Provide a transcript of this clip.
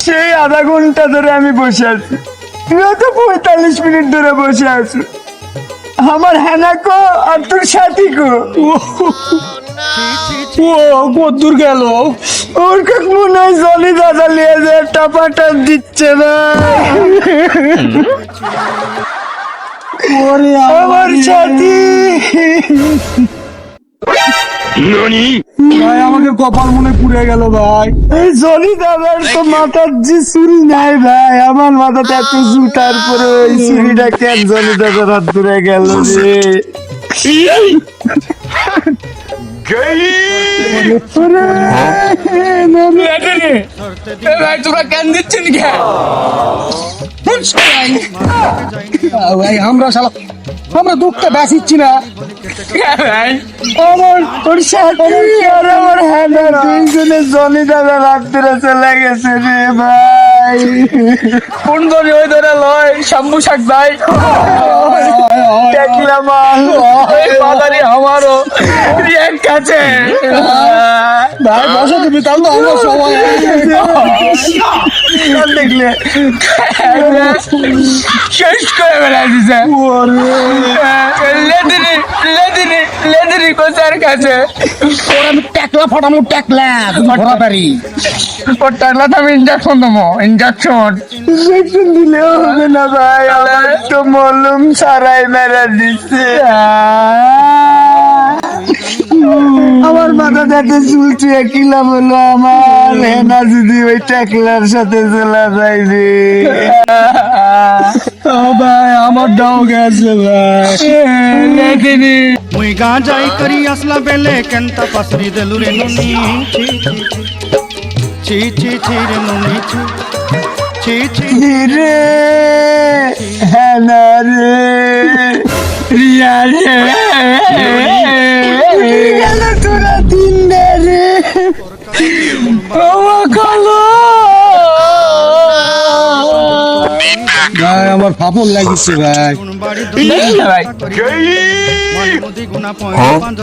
সেই আধা ঘন্টা ধরে আমি বসে আছি, তুইও তো 45 মিনিট ধরে বসে আছি। আমার হেনাকো আর তোর সাথী কো? ও কদ্দূর গেল? ওর কাক মনে হয় জনি দাদা লিয়ে যায় টাপাটাপ দিচ্ছে না। ওরে আমার সাথী ভাই, আমাকে কপাল মনে পুড়ে গেল ভাই। এই জনি দাদার তো মাথার যে চুরি নাই ভাই, আমার মাথাতে এত জুতার পরে ওই চুরিটা কেন জনি দাদার হাত ধরে গেল রে? ভাই তোরা কেন দিচ্ছেন ভাই? আমরা দুঃখটা বাঁচিচ্ছি না ভাই। আমার ওর সাথী আর আমার হেনা দুইজনে জনি দাদার হাত ধরে চলে গেছে রে ভাই। কোন ধরে ওই ধরে লয় শাম্বু শাক ভাই। দেখলা মাল বাদারি আমারও রিয়াক কাছে ভাই। বসো তুমি, তাহলে তো আমার সময় দেখলে শেষ করে বেড়া দিছে। লেদিনি কোচার কাছে আমি টেকলা ফাটামো, টেকলা ঘোরা পারি। ওর টাকলা তো আমি ইঞ্জেকশন দেবো, ইঞ্জেকশন। ইঞ্জেকশন দিলেও হবে না ভাই, আমার তো মলম সারাই মেরা দিচ্ছে। আমার মাথাতে একটা চুল চুয়ে কিলাম হলো আমার হেনা যদি ওই টাকলার সাথে চলা যায় রে। ভাই আমার ডাও গেছে ভাই। লেদিনি মুই গাঁজাই করি আসলা বেলে কেনতা পাসরি দেলু রে নুনি ছি ছি ছি রে নুনি ছি ছি রে হেনা রে রিয়া রে গেল তোরা দিন রে ভাই আমার ফাপড় লাগিছে ভাই। বাড়ি ভাই দুই গুণা পয়েন্ট